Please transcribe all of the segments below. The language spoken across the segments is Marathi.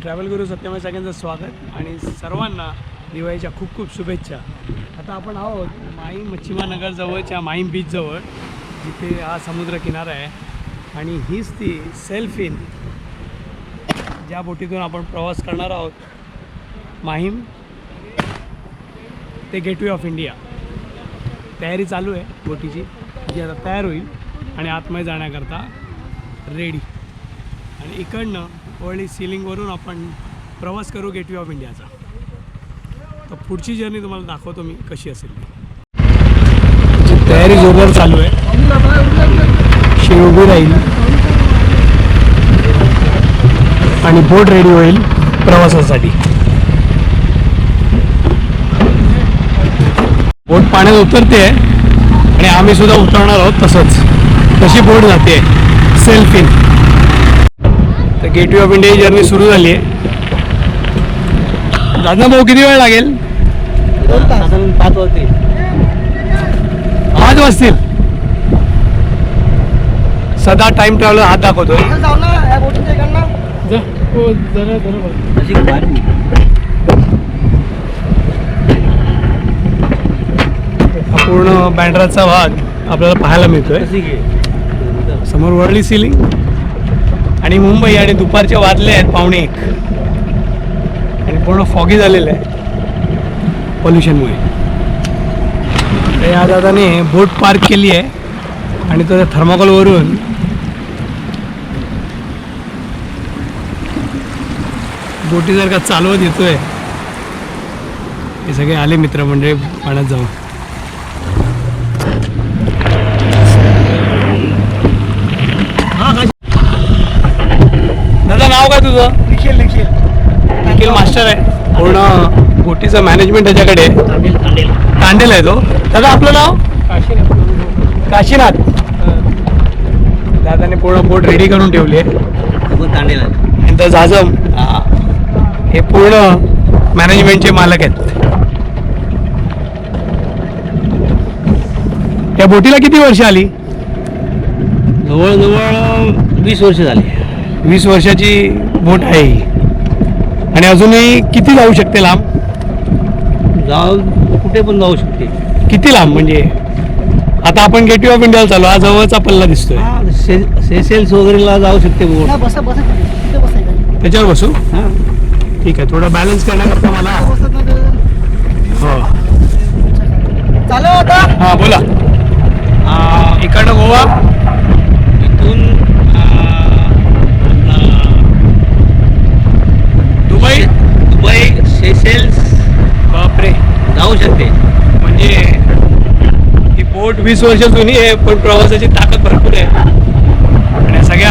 ट्रॅव्हल गुरु सत्यमय सगळ्यांचं स्वागत आणि सर्वांना दिवाळीच्या खूप खूप शुभेच्छा. आता आपण आहोत माहीम मच्छिमानगर जवळच्या माहीम बीच जवळ, जिथे हा समुद्र किनारा आहे आणि हीच ती सेल्फ इन ज्या बोटीतून आपण प्रवास करणार आहोत माहीम ते गेटवे ऑफ इंडिया. तयारी चालू आहे बोटीची, जी आता तयार होईल आणि आतमध्ये जाण्याकरता रेडी. आणि इकडनं वरळी सीलिंगवरून आपण प्रवास करू गेटवे ऑफ इंडियाचा. तर पुढची जर्नी तुम्हाला दाखवतो मी कशी असेल. तयारी जोरदार चालू आहे. शिव उभी राहील आणि बोट रेडी होईल प्रवासासाठी. बोट पाण्यात उतरते आणि आम्ही सुद्धा उतरणार आहोत. तशी बोट जाते सेल्फ इन. तर गेटवे ऑफ इंडिया जर्नी सुरू झाली आहे. दादा भाऊ किती वेळ लागेल? 5 वाजतील. 5 वाजतील. सदा टाइम ट्रॅव्हलर हात दाखवतोय. पूर्ण बँड्राचा भाग आपल्याला पाहायला मिळतोय. समोर वरळी सीलिंग आणि मुंबई आणि दुपारचे वाजले आहेत 1:45 आणि पूर्ण फॉगी झालेलं आहे पॉल्युशनमुळे. तर या दादाने बोट पार्क केली आहे आणि तो थर्माकोलवरून बोटी जर का चालवत येतोय. हे सगळे आले मित्रमंडळी पाण्यात जाऊन. दादा नाव काय तुझं? निखिल मास्टर आहे. पूर्ण बोटीचं मॅनेजमेंट त्याच्याकडे. तांडेल आहे तो. दादा आपलं नाव? काशीनाथ. दादाने पूर्ण बोट रेडी करून ठेवली आहे. नंतर जाजम हे पूर्ण मॅनेजमेंटचे मालक आहेत. या बोटीला किती वर्ष आली? जवळजवळ 20 वर्ष झाली. 20 वर्षाची बोट आहे ही. आणि अजूनही किती जाऊ शकते लांब? कुठे पण जाऊ शकते. किती लांब म्हणजे? आता आपण गेटवे ऑफ इंडियाला चालू. हा जवळचा पल्ला दिसतोय. सेशेल्स वगैरेला जाऊ शकते बोट. त्याच्यावर बसू? हां ठीक आहे. थोडं बॅलन्स करण्याकरता मला हो हां बोला. इकडनं गोवा, इथून दुबई सेशेल्स बापरे जाऊ शकते. म्हणजे ही बोट 20 वर्ष जुनी आहे पण प्रवासाची ताकद भरपूर आहे. आणि सगळ्या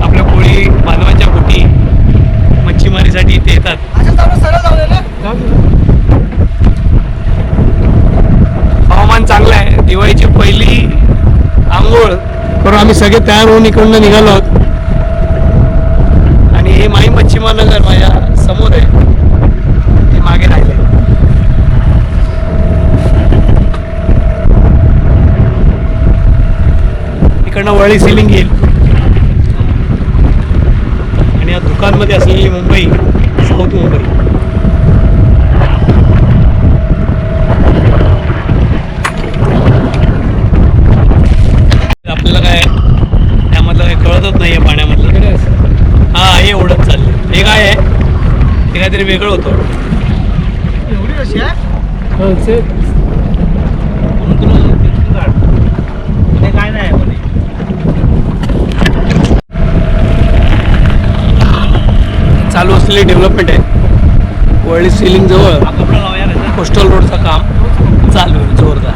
आपल्या कोळी बांधवांच्या बोटी मच्छीमारीसाठी इथे येतात. हवामान चांगलं आहे. दिवाळीची पहिली आंघोळ करून आम्ही सगळे तयार होऊन इकडनं निघालो आहोत. आणि हे माहीम मच्छिमानगर माझ्या समोर आहे. ते मागे राहिले. इकडनं वरळी सीलिंग येईल आणि या दुकानमध्ये असलेली मुंबई साऊथ मुंबई. आपल्याला काय त्यामधलं काही कळतच नाही आहे पाण्यामधलं. हा हे उडत चाललं. हे काय आहे? ते काहीतरी वेगळं होतं. एवढी कशी आहे? ते काय नाही मध्ये. चालू असलेली डेव्हलपमेंट आहे. वरळी सीलिंग जवळ कोस्टल रोडचं काम चालू आहे जोरदार.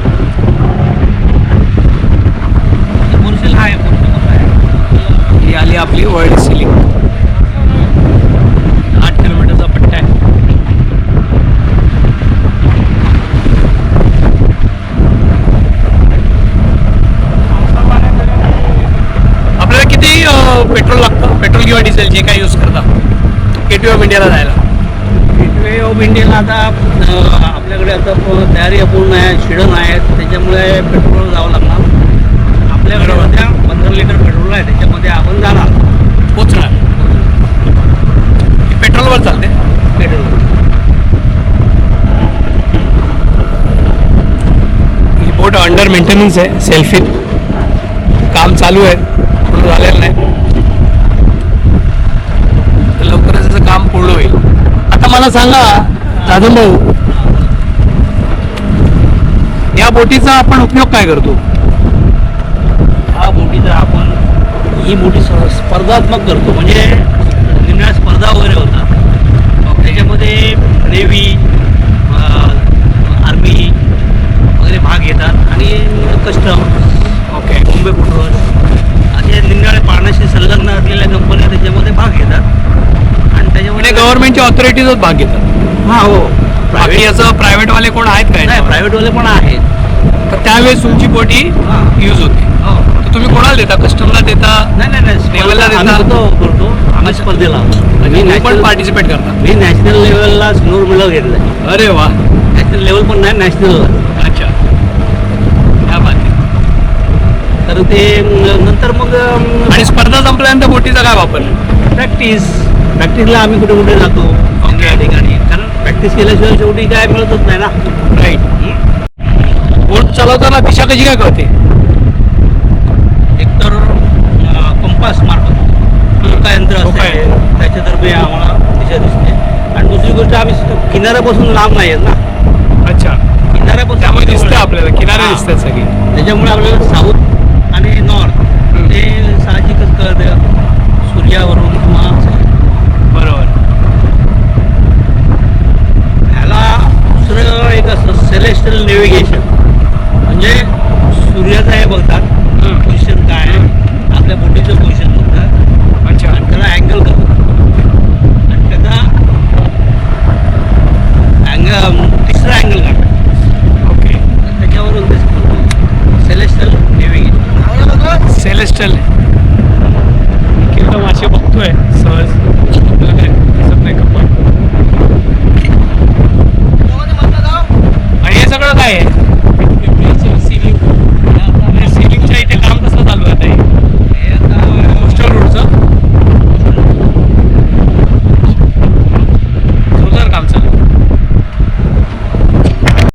ही आली आपली वरळी सीलिंग. 8 किलोमीटरचा पट्टा आहे. आपल्याला किती पेट्रोल लागतं? पेट्रोल किंवा डिझेल जे काही यूज करता गेटवे ऑफ इंडियाला जायला? गेटवे ऑफ इंडियाला आता आपल्याकडे आता तयारी पूर्ण आहे. शिडण आहे. त्याच्यामुळे पेट्रोल जावं लागणार. आपल्याकडे 15 लिटर पेट्रोल आहे. त्याच्यामध्ये आपण जाणार पोचणार. पेट्रोल अंडर मेंटेनन्स आहे सेल्फी, काम चालू आहे, पूर्ण झालेलं नाही, तर लवकरच त्याचं काम पूर्ण होईल. आता मला सांगा दादा भाऊ, या बोटीचा आपण उपयोग काय करतो? हा बोटीचा आपण ही मोठी स्पर्धात्मक करतो, म्हणजे निम्या स्पर्धा वगैरे होतात त्याच्यामध्ये नेव्ही, आर्मी वगैरे भाग घेतात आणि कस्टम, ओके, मुंबई पेट्रोल असे निम्याळे पाण्याशी संलग्न असलेल्या कंपन्या त्याच्यामध्ये भाग घेतात आणि म्हणजे त्याच्यामध्ये गव्हर्नमेंटच्या ऑथॉरिटीजच भाग घेतात. हा हो, बाकी याचं प्रायव्हेटवाले कोण आहेत काय? नाही, प्रायव्हेटवाले पण आहेत. तर त्यावेळेस तुमची बोटी हा. यूज होते, हो. तर तुम्ही कोणाला देता? कस्टमरला देता? नाही नाही नाही, लेवलला आम्ही देता? करतो आम्ही स्पर्धेला. मी तुम्ही पण नॅशनल पार्टिसिपेट करता? मी नॅशनल लेवलला सिल्वर मेडल घेतलं. अरे वा, नॅशनल लेवल पण नाही, नॅशनलला. अच्छा, क्या बात आहे. तर ते नंतर मग आणि स्पर्धा संपल्यानंतर बोटीचा काय वापर? प्रॅक्टिसला आम्ही कुठे कुठे जातो ओके. त्या ठिकाणी, कारण प्रॅक्टिस केल्याशिवाय शेवटी काय मिळतच नाही ना. राईट. बोट चालवताना दिशा कशी काय कळते? एकतर कंपास मार्फत डोका यंत्र असते, त्याच्यातर्फे आम्हाला दिशा दिसते. आणि दुसरी गोष्ट, आम्ही किनाऱ्यापासून लांब नाही आहेत ना, अच्छा, किनाऱ्यापासून त्यामुळे दिसतं आपल्याला, किनारे हा. दिसतात सगळी. त्याच्यामुळे आपल्याला साऊथ आणि नॉर्थ ते साहजिकच कळतं सूर्यावरून किंवा बरोबर. ह्याला दुसरं एक असं सेलेस्टियल नेव्हिगेशन, म्हणजे सूर्याचं हे बघतात पोझिशन काय आहे, आपल्या बोटीचं पोझिशन बघतात अच्छा, आणि त्याला अँगल करतात आणि त्याचा तिसरा अँगल काढतात. ओके. त्याच्यावरून ते सेलेस्टियल नेव्हिगेशन. सेलेस्टल किंवा मासे बघतोय सहज.